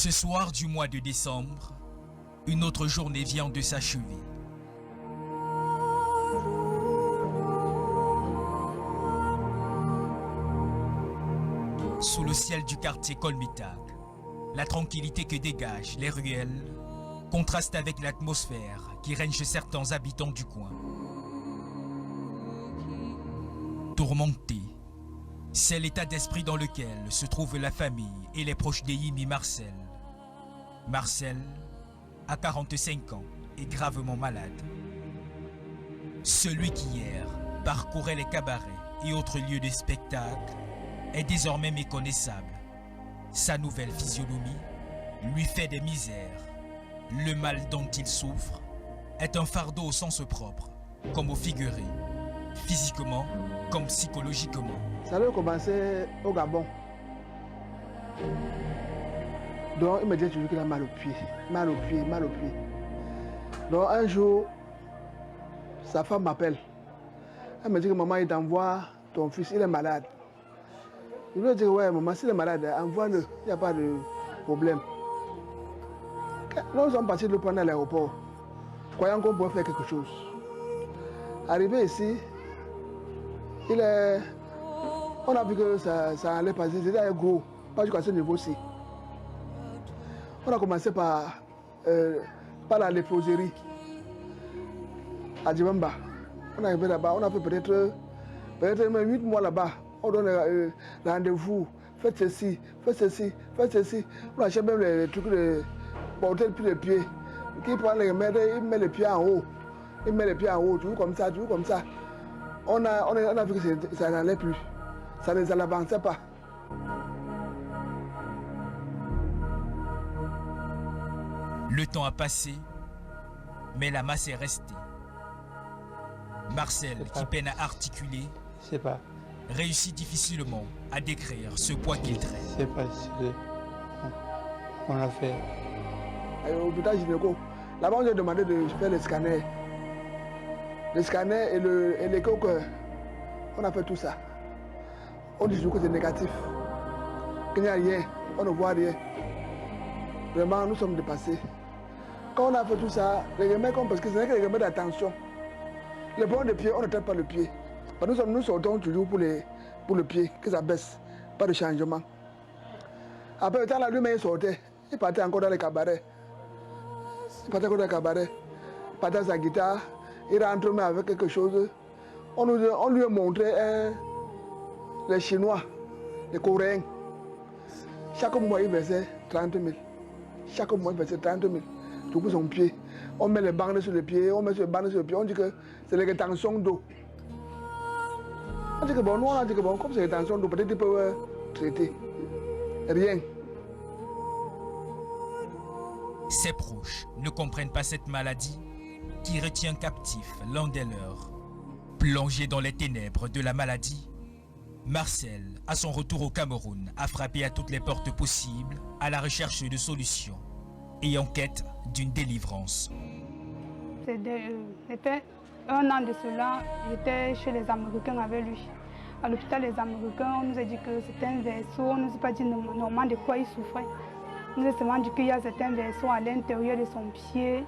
Ce soir du mois de décembre, une autre journée vient de s'achever. Sous le ciel du quartier Kolmitag, la tranquillité que dégagent les ruelles contraste avec l'atmosphère qui règne chez certains habitants du coin. Tourmenté, c'est l'état d'esprit dans lequel se trouve la famille et les proches d'Eyimi Marcel. Marcel a 45 ans et gravement malade. Celui qui hier parcourait les cabarets et autres lieux de spectacle est désormais méconnaissable. Sa nouvelle physionomie lui fait des misères. Le mal dont il souffre est un fardeau au sens propre, comme au figuré, physiquement comme psychologiquement. Ça avait commencé au Gabon. Donc il me disait toujours qu'il a mal au pied, mal au pied, mal au pied. Donc un jour, sa femme m'appelle. Elle me dit que maman, il t'envoie ton fils, il est malade. Je lui ai dit, ouais maman, s'il est malade, envoie-le, il n'y a pas de problème. Nous sommes partis le prendre à l'aéroport, croyant qu'on pouvait faire quelque chose. Arrivé ici, on a vu que ça allait passer, c'était gros, pas jusqu'à ce niveau-ci. On a commencé par la léproserie à Djibamba. On est arrivé là-bas, on a fait peut-être même 8 mois là-bas. On donne rendez-vous, faites ceci, faites ceci, faites ceci. On achète même les trucs de porter plus les pieds. Qui prend les remèdes, il met les pieds en haut. Il met les pieds en haut, toujours comme ça, toujours comme ça. On a vu que ça n'allait plus. Ça ne l'avançait pas. Le temps a passé, mais la masse est restée. Marcel, qui peine à articuler, réussit difficilement à décrire ce poids qu'il traîne. C'est pas ce qu'on a fait. Au hôpital gynéco, là-bas on lui a demandé de faire le scanner. Le scanner et l'écho-cœur. On a fait tout ça. On dit toujours que c'est négatif. Qu'il n'y a rien, on ne voit rien. Vraiment, nous sommes dépassés. Quand on a fait tout ça, les remèdes, parce que ce n'est que les remèdes d'attention. Les problèmes de pied, on ne traite pas le pied. Nous sortons toujours pour le pied, que ça baisse. Pas de changement. Après le temps, là, lui-même, il sortait. Il partait encore dans les cabarets. Il partait à sa guitare. Il rentre même avec quelque chose. On lui a montré les Chinois, les Coréens. Chaque mois, il versait 30 000. Chaque mois, il versait 30 000. Tout pour son pied. On met les bandes sur les pieds, on met les bandes sur les pieds. On dit que c'est les rétentions d'eau. On dit que bon, nous on a dit que bon, comme c'est les rétentions d'eau, peut-être ils peuvent traiter. Rien. Ses proches ne comprennent pas cette maladie qui retient captif l'un des leurs. Plongé dans les ténèbres de la maladie, Marcel, à son retour au Cameroun, a frappé à toutes les portes possibles à la recherche de solutions et en quête d'une délivrance. C'était un an de cela, j'étais chez les Américains avec lui. À l'hôpital des Américains, on nous a dit que c'était un vaisseau, on ne nous a pas dit normalement de quoi il souffrait. On nous a seulement dit qu'il y a certains vaisseaux à l'intérieur de son pied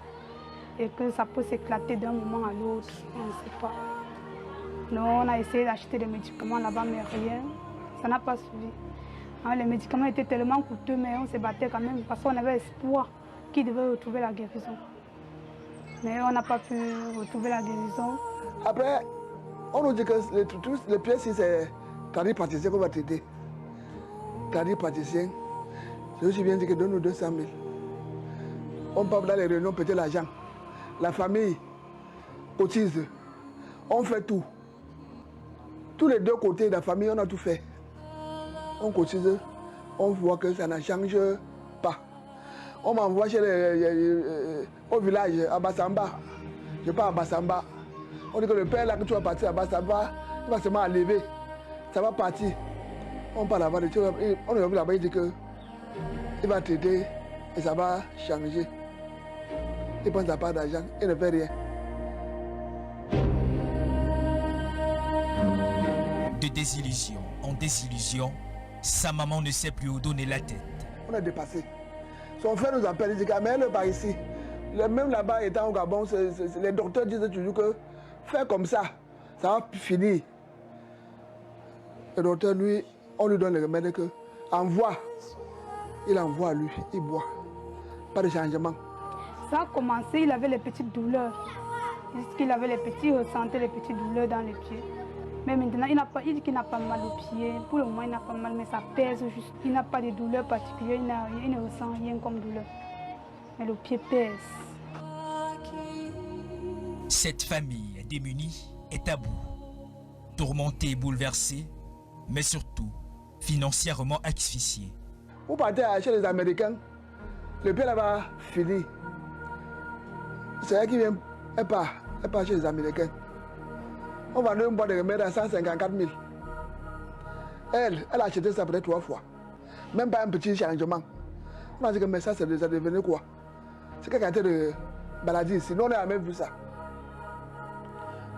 et que ça peut s'éclater d'un moment à l'autre, on ne sait pas. Donc on a essayé d'acheter des médicaments là-bas, mais rien, ça n'a pas suivi. Alors, les médicaments étaient tellement coûteux, mais on se battait quand même parce qu'on avait espoir qu'il devait retrouver la guérison. Mais on n'a pas pu retrouver la guérison. Après, on nous dit que les pièces, c'est tradipraticien qu'on va traiter. Tradipraticien, je me suis bien dit que donne-nous 200 000. On part dans les réunions péter l'argent. La famille cotise. On fait tout. Tous les deux côtés de la famille, on a tout fait. On cotise, on voit que ça ne change pas. On m'envoie au village, à Bassamba. Je pars à Bassamba. On dit que le père là que tu vas partir à Bassamba, il va seulement lever. Ça va partir. On part là-bas, on est venu là-bas, il dit que il va traiter et ça va changer. Il prend sa part d'argent, il ne fait rien. De désillusion en désillusion, sa maman ne sait plus où donner la tête. On a dépassé. Son frère nous appelle, il dit mais elle est par ici. Même là-bas, étant au Gabon, les docteurs disent toujours que faire comme ça va finir. Le docteur, lui, on lui donne le remède que envoie. Il envoie lui, il boit. Pas de changement. Ça a commencé, il avait les petites douleurs. Il avait les petits, ressentait les petites douleurs dans les pieds. Mais maintenant, il dit qu'il n'a pas mal aux pieds. Pour le moment, il n'a pas mal, mais ça pèse juste. Il n'a pas de douleur particulière, il ne ressent rien comme douleur. Mais le pied pèse. Cette famille démunie est à bout, tourmentée et bouleversée, mais surtout financièrement asphyxiée. Vous partez chez les Américains, le pied là-bas fini. C'est elle qui vient, elle part chez les Américains. On va donner une boîte de remède à 154 000. Elle a acheté ça peut-être 3 fois. Même pas un petit changement. On a dit que mais ça devenu quoi? C'est quelle quantité de maladie ici? Nous on a même vu ça.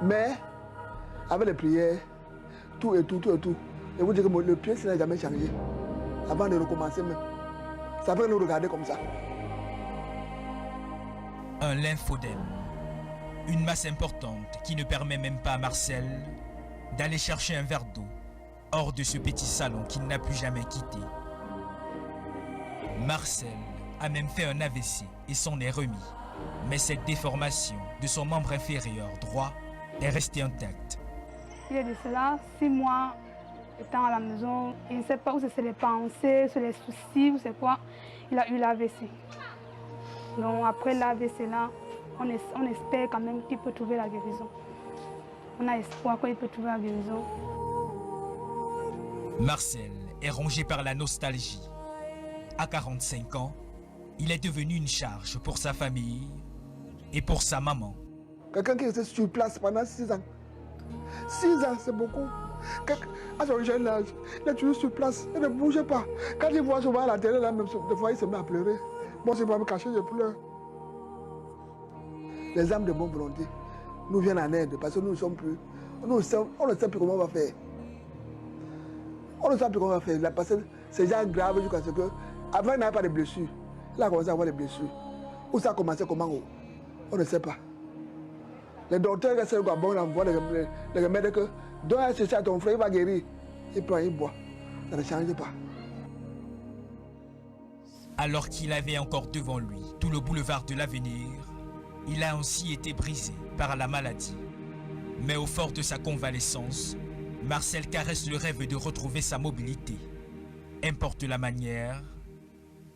Mais avec les prières, tout. Et vous dites que le pied, ça n'a jamais changé. Avant de recommencer même. Ça peut nous regarder comme ça. Un lymphodème. Une masse importante qui ne permet même pas à Marcel d'aller chercher un verre d'eau hors de ce petit salon qu'il n'a plus jamais quitté. Marcel a même fait un AVC et s'en est remis. Mais cette déformation de son membre inférieur droit est restée intacte. Il y a de cela 6 mois, étant à la maison, il ne sait pas où c'est les pensées, c'est les soucis, ou c'est quoi. Il a eu l'AVC. Donc après l'AVC là, on espère quand même qu'il peut trouver la guérison. On a espoir qu'il peut trouver la guérison. Marcel est rongé par la nostalgie. À 45 ans, il est devenu une charge pour sa famille et pour sa maman. Quelqu'un qui était sur place pendant 6 ans. 6 ans, c'est beaucoup. À son jeune âge, il est toujours sur place, il ne bouge pas. Quand il voit souvent à la télé, là, même, des fois, il se met à pleurer. Bon, c'est pas me cacher, je pleure. Les âmes de bonne volonté nous viennent en aide parce que nous ne sommes plus. On ne sait plus comment on va faire. On ne sait plus comment on va faire. Parce que c'est déjà grave jusqu'à ce que. Avant, il n'avait pas de blessures. Il a commencé à avoir des blessures. Où ça a commencé, comment? On ne sait pas. Les docteurs restent au Gabon, ils envoient les remèdes que. Donne un ceci à ton frère, il va guérir. Il prend, il boit. Ça ne change pas. Alors qu'il avait encore devant lui tout le boulevard de l'avenir, il a ainsi été brisé par la maladie. Mais au fort de sa convalescence, Marcel caresse le rêve de retrouver sa mobilité. Importe la manière,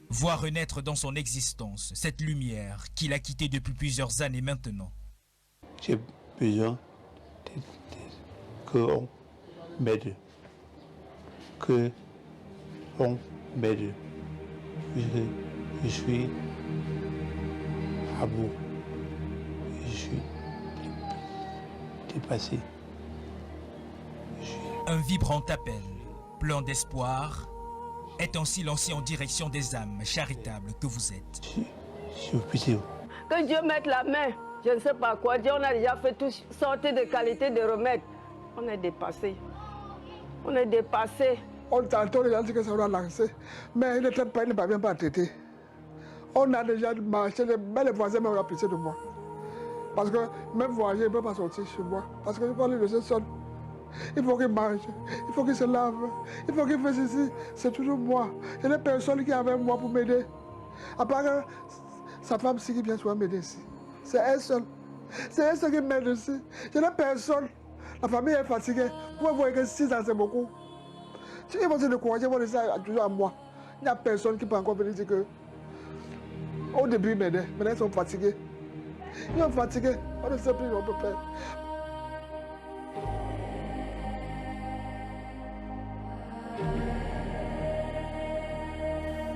voir renaître dans son existence cette lumière qu'il a quittée depuis plusieurs années maintenant. J'ai besoin qu'on m'aide. Qu'on m'aide. Je suis à bout. Je suis dépassé. Un vibrant appel, plein d'espoir, est ainsi lancé en direction des âmes charitables que vous êtes. Je suis pitié. Que Dieu mette la main, je ne sais pas quoi dire, on a déjà fait toutes sortes de qualités de remèdes. On est dépassé. On est dépassé. On tantôt les gens disent que ça va lancer, mais il ne traite pas, il ne parvient pas à traiter. On a déjà marché, mais les voisins m'ont apprécié de moi. Parce que même voyager, il ne peut pas sortir chez moi. Parce que je parle de ce son. Il faut qu'il mange, il faut qu'il se lave, il faut qu'il fasse ceci. C'est toujours moi. Il y a personne qui est avec moi pour m'aider. À part que sa femme qui vient souvent m'aider ici. C'est elle seule. C'est elle seule qui m'aide ici. Il n'y a personne. La famille est fatiguée. Vous voyez que 6 ans, c'est beaucoup. Si ils vont se décourager, ils vont laisser toujours à moi. Il n'y a personne qui peut encore venir dire que. Au début, ils m'aidaient. Maintenant, ils sont fatigués. Ils sont fatigués. On ne sait plus ce qu'on peut faire.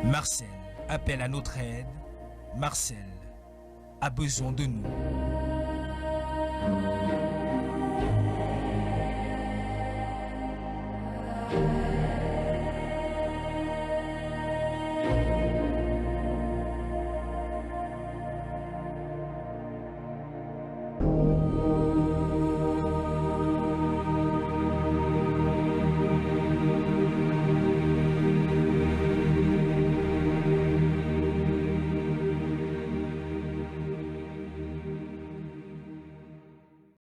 Marcel appelle à notre aide. Marcel a besoin de nous.